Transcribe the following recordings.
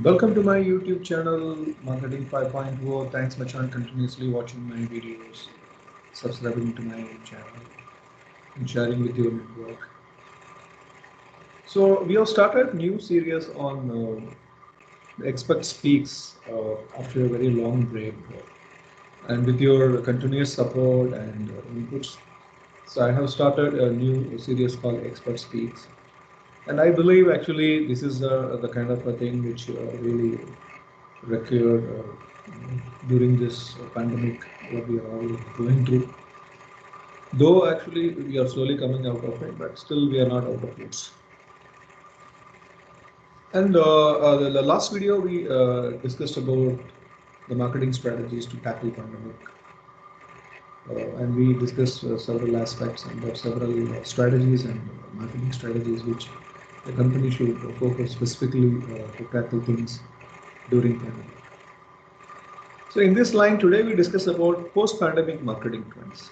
Welcome to my YouTube channel, Marketing 5.0. Thanks much on continuously watching my videos, subscribing to my channel, and sharing with your network. So we have started new series on Expert Speaks after a very long break, and with your continuous support and inputs. So I have started a new series called Expert Speaks. And I believe actually this is the kind of a thing which really required during this pandemic what we are all going through. Though actually we are slowly coming out of it, but still we are not out of it. And the last video we discussed about the marketing strategies to tackle pandemic, and we discussed several aspects and there are several strategies and marketing strategies which the company should focus specifically to tackle things during pandemic. So in this line today we discuss about post-pandemic marketing trends.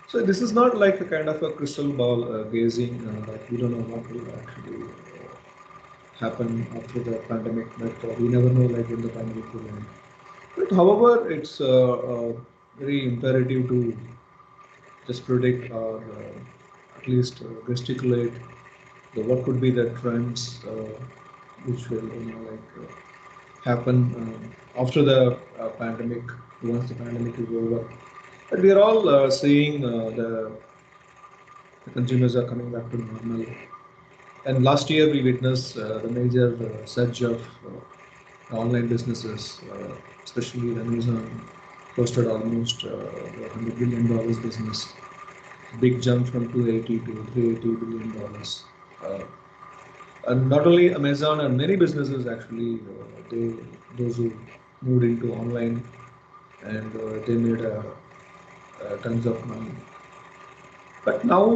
So this is not like a kind of a crystal ball gazing that we don't know what will actually happen after the pandemic, but we never know like when the pandemic will end. But however, it's very imperative to just predict or at least gesticulate what could be the trends which will happen after the pandemic, once the pandemic is over. But we are all seeing the consumers are coming back to normal. And last year we witnessed the major surge of online businesses, especially Amazon posted almost $100 billion business, big jump from 280 to $380 billion. Uh, and not only Amazon and many businesses actually, those who moved into online and they made tons of money. But now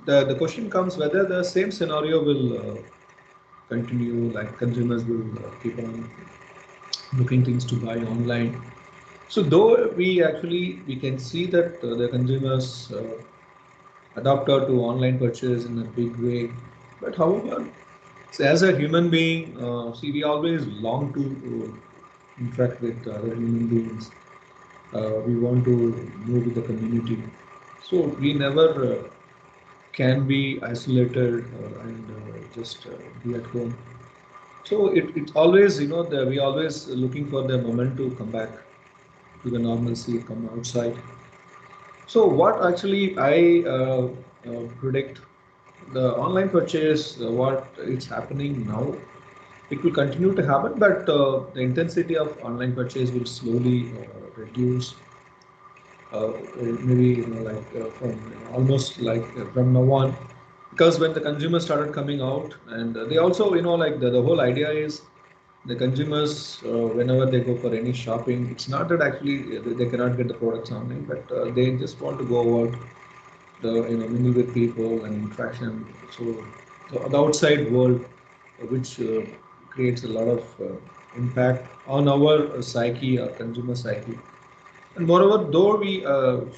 the question comes whether the same scenario will continue, like consumers will keep on looking things to buy online. So though we can see that the consumers adopted to online purchase in a big way, but however, so as a human being, see we always long to interact with other human beings. We want to move with the community, so we never can be isolated and just be at home. So it always, we always looking for the moment to come back to the normalcy, come outside. So what actually I predict the online purchase, what it's happening now, it will continue to happen, but the intensity of online purchase will slowly reduce. Maybe from almost like from now on, because when the consumers started coming out, and they also the whole idea is the consumers whenever they go for any shopping, it's not that actually they cannot get the products online, but they just want to go out, the mingle with people and interaction. So the outside world, which creates a lot of impact on our psyche, our consumer psyche. And moreover, though we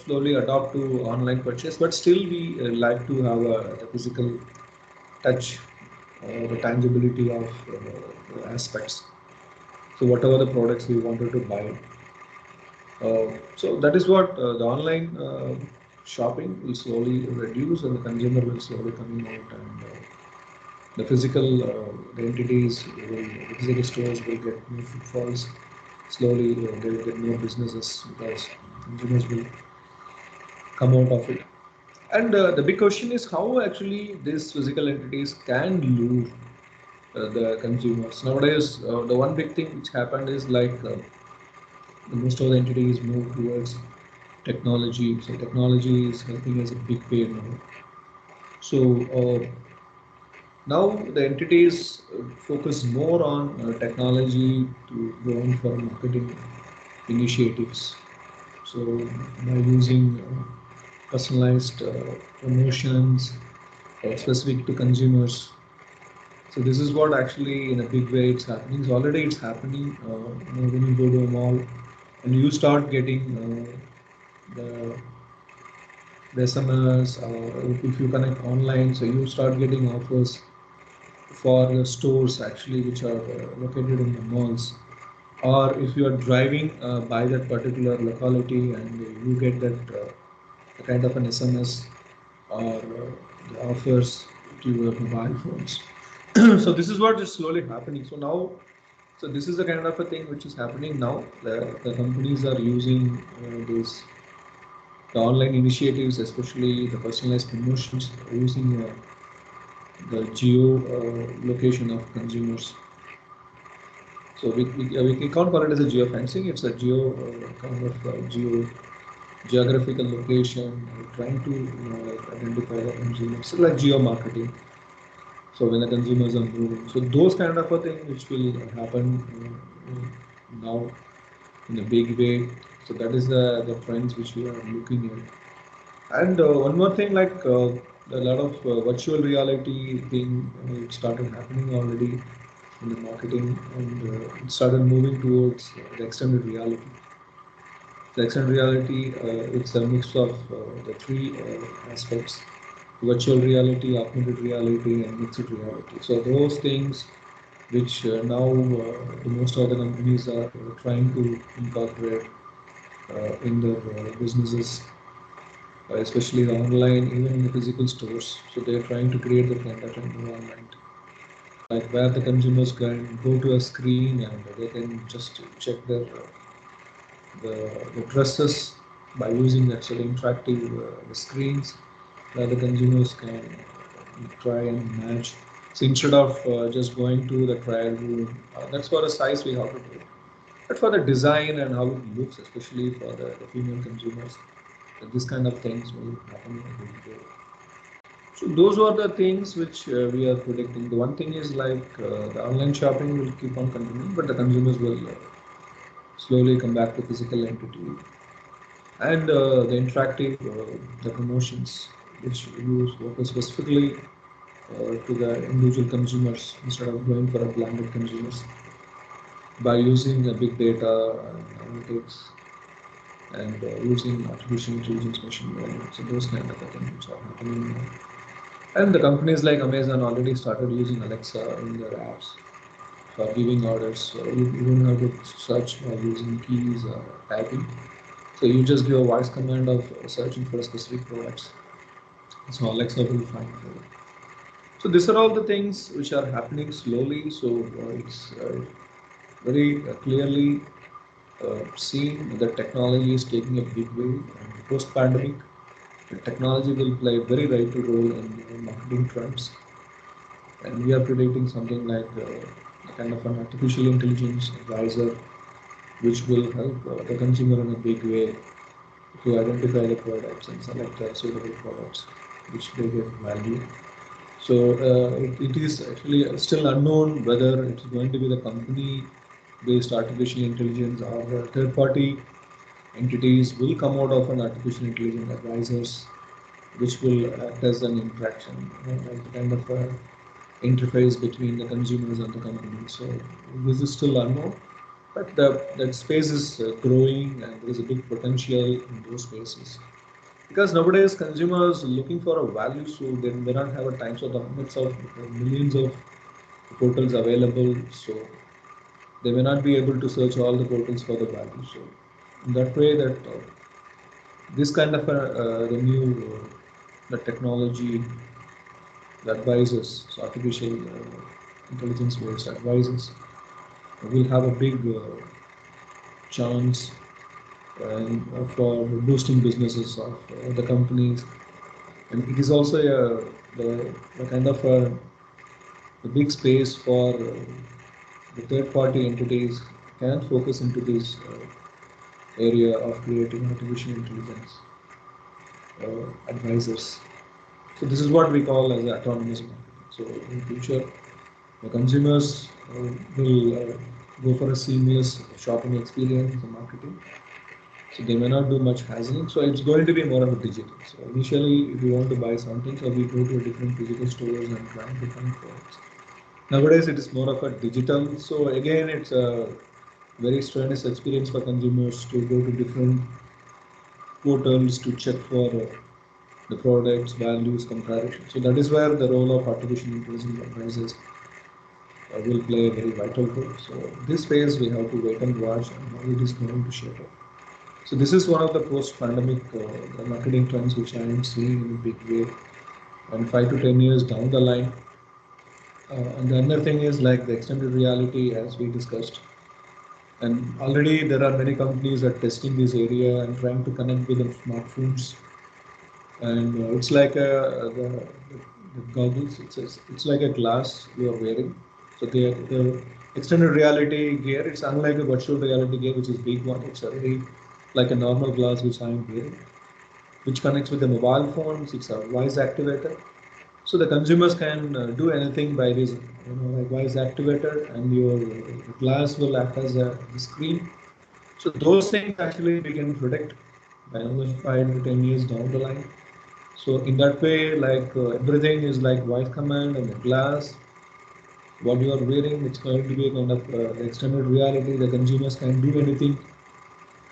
slowly adopt to online purchase, but still we like to have the physical touch, the tangibility of the aspects. So whatever the products we wanted to buy. So that is what the online shopping will slowly reduce, and the consumer will slowly coming out, and the physical the entities, the physical stores will get more footfalls. Slowly, they will get more businesses because consumers will come out of it. And the big question is how actually these physical entities can lure the consumers. Nowadays, the one big thing which happened is most of the entities move towards technology. So technology is helping us a big way now. So now the entities focus more on technology to go on for marketing initiatives. So by using personalized promotions specific to consumers. So this is what actually in a big way it's happening. So already it's happening. When you go to a mall and you start getting the SMS, or if you connect online, so you start getting offers for the stores actually which are located in the malls, or if you are driving by that particular locality and you get that kind of an SMS or the offers to your mobile phones. So this is what is slowly happening. So now, so this is the kind of a thing which is happening now. The companies are using these the online initiatives, especially the personalized promotions, using the geo location of consumers. So we can't call it as a geofencing. It's a geo kind of geographical location, trying to like identify the consumers, so like geo marketing. So when the consumers are moving, so those kind of a thing which will happen now in a big way. So that is the trends which we are looking at. And one more thing, like a lot of virtual reality thing, it started happening already in the marketing, and it started moving towards the extended reality. The extended reality, it's a mix of the three aspects: virtual reality, augmented reality, and mixed reality. So those things which now the most of the companies are trying to incorporate in their businesses, especially the online, even in the physical stores. So they're trying to create that kind of environment, like where the consumers can go to a screen and they can just check the dresses by using that sort of interactive the screens, where the consumers can try and match. So instead of just going to the trial room, that's for the size we have to do. But for the design and how it looks, especially for the female consumers, this kind of things will happen in a big way. So those are the things which we are predicting. The one thing is like the online shopping will keep on continuing, but the consumers will slowly come back to physical entity, and the interactive, the promotions which use focus specifically to the individual consumers instead of going for a blended consumers by using big data and analytics and using artificial intelligence, machine learning. So those kind of things which are happening now. And the companies like Amazon already started using Alexa in their apps for giving orders. So you don't have to search by using keys or typing. So you just give a voice command of searching for specific products. So Alexa will find for you. So these are all the things which are happening slowly. So it's very clearly seen that technology is taking a big way. And post-pandemic, the technology will play a very vital role in marketing trends. And we are predicting something like a kind of an artificial intelligence advisor, which will help the consumer in a big way to identify the products and select the suitable products which they get value. So it is actually still unknown whether it's going to be the company based artificial intelligence or the third party entities will come out of an artificial intelligence advisors which will act as an interaction, like kind of a interface between the consumers and the company. So this is still unknown, but that space is growing and there is a big potential in those spaces. Because nowadays consumers looking for a value, so they may not have a time. So the hundreds of millions of portals available, so they may not be able to search all the portals for the value. So in that way, that this kind of the new the technology, the advisors, so artificial intelligence based advisors will have a big chance for boosting businesses of the companies, and it is also the kind of a big space for the third party entities can focus into this area of creating artificial intelligence advisors. So this is what we call as autonomous marketing. So in future, the consumers will go for a seamless shopping experience in marketing. So they may not do much hassling. So it's going to be more of a digital. So initially, if you want to buy something, so we go to a different physical stores and try to find products. Nowadays, it is more of a digital. So again, it's a very strenuous experience for consumers to go to different portals to check for the products, values, comparison. So that is where the role of artificial intelligence arises. will play a very vital role. So this phase we have to wait and watch and how it is going to shape up. So this is one of the post-pandemic marketing trends which I am seeing in a big way. And 5 to 10 years down the line, and the other thing is like the extended reality, as we discussed. And already there are many companies that are testing this area and trying to connect with the smartphones. And it's like the goggles. It's like a glass you are wearing. So the extended reality gear. It's unlike a virtual reality gear, which is big one. It's already like a normal glass which I am wearing, which connects with the mobile phones. It's a voice activator. So the consumers can do anything by this, like voice activator, and your glass will act as the screen. So those things actually we can predict by another 5 to 10 years down the line. So in that way, like everything is like voice command and the glass, what you are wearing, it's going to be a kind of extended reality. The consumers can do anything,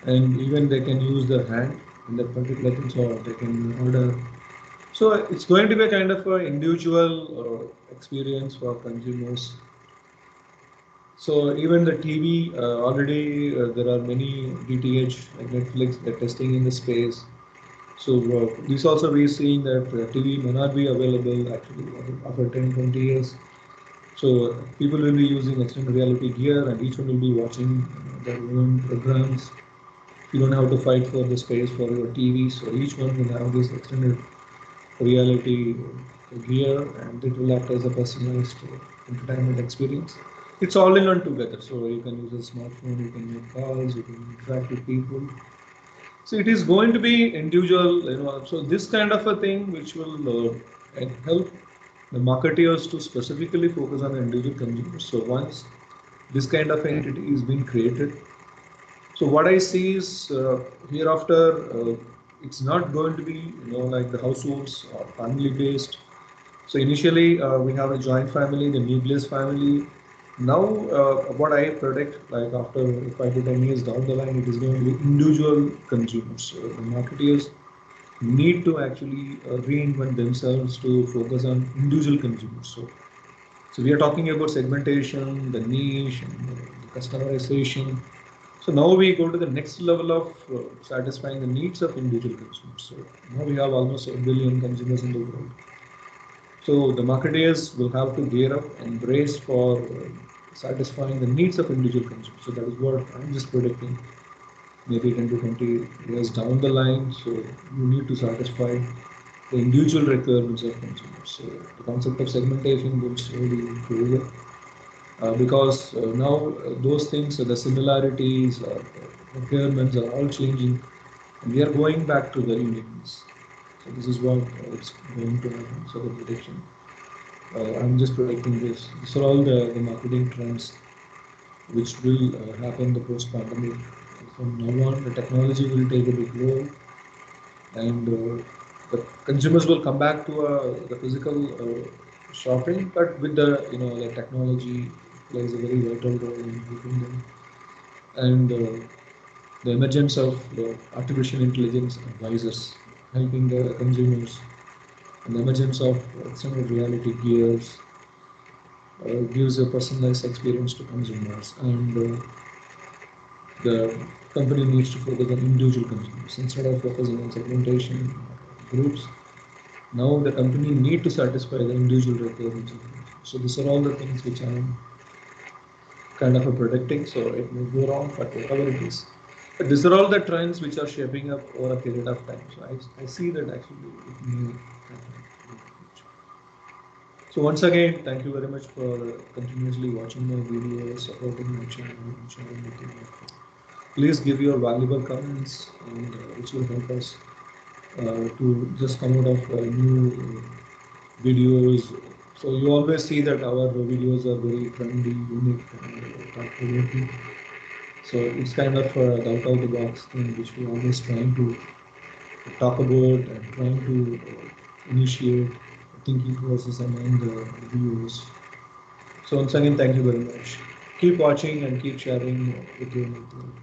and even they can use their hand in that particular thing, so they can order. So it's going to be a kind of individual experience for consumers. So even the TV already there are many DTH like Netflix they're testing in the space. So this also we are seeing that TV may not be available actually after 10, 20 years. So people will be using extended reality gear and each one will be watching their own programs. You don't have to fight for the space for your TV. So each one will have this extended reality gear and it will act as a personalized entertainment experience. It's all in one together. So you can use a smartphone, you can make calls, you can interact with people. So it is going to be individual, so this kind of a thing which will help the marketeers to specifically focus on the individual consumers. So once this kind of entity is being created, so what I see is hereafter, it's not going to be, like the households or family based. So initially we have a joint family, the nucleus family. Now what I predict, like after 5 to 10 years down the line, it is going to be individual consumers. So the marketeers need to actually reinvent themselves to focus on individual consumers. So we are talking about segmentation, the niche, and the customization. So now we go to the next level of satisfying the needs of individual consumers. So now we have almost a billion consumers in the world. So the marketeers will have to gear up and brace for satisfying the needs of individual consumers. So that is what I'm just predicting. Maybe 10 to 20 years down the line. So you need to satisfy the individual requirements of consumers. So the concept of segmentation will slowly improve because now those things, the similarities, requirements are all changing, and we are going back to the uniqueness. So this is what it's going to happen. So the prediction. I'm just predicting this. These are all the marketing trends which will happen the post-pandemic. From now on, the technology will take a big role, and the consumers will come back to the physical shopping, but with the technology plays a very vital role in helping them, and the emergence of artificial intelligence advisors helping the consumers, and the emergence of extended reality gears gives a personalized experience to consumers, and the company needs to focus on individual consumers instead of focusing on segmentation groups. Now the company need to satisfy the individual requirements. So these are all the things which I am kind of predicting. So it may go wrong, but whatever it is. But these are all the trends which are shaping up over a period of time. So I see that actually it may happen. So once again, thank you very much for continuously watching my videos, supporting my channel, and sharing with you. Please give your valuable comments, and which will help us to just come out of new videos. So you always see that our videos are very trendy, unique, and thought-provoking. So it's kind of the out of the box thing which we always trying to talk about and trying to initiate thinking process among the viewers. So once again, thank you very much. Keep watching and keep sharing with your network.